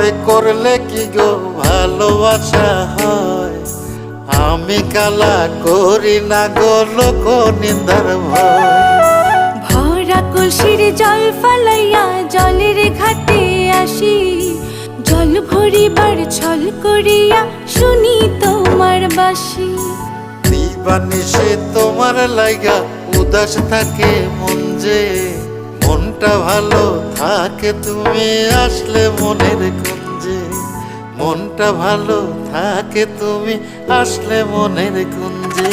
ভয় করলে কি গো ভালোবাসা হয়? আমি কালা করি না গো লোক নিন্দার ভয়। ভরা কলসির জল ফালাইয়া জলের ঘাটে আসি, জল ভরিবার ছল করিয়া শুনি তোমার বাঁশি। দিবানিশি তোমার লাইগা উদাস থাকে মন যে, মনটা ভালো থাকে তুমি আসলে মনের কুঞ্জে। মনটা ভালো থাকে তুমি আসলে মনের কুঞ্জে।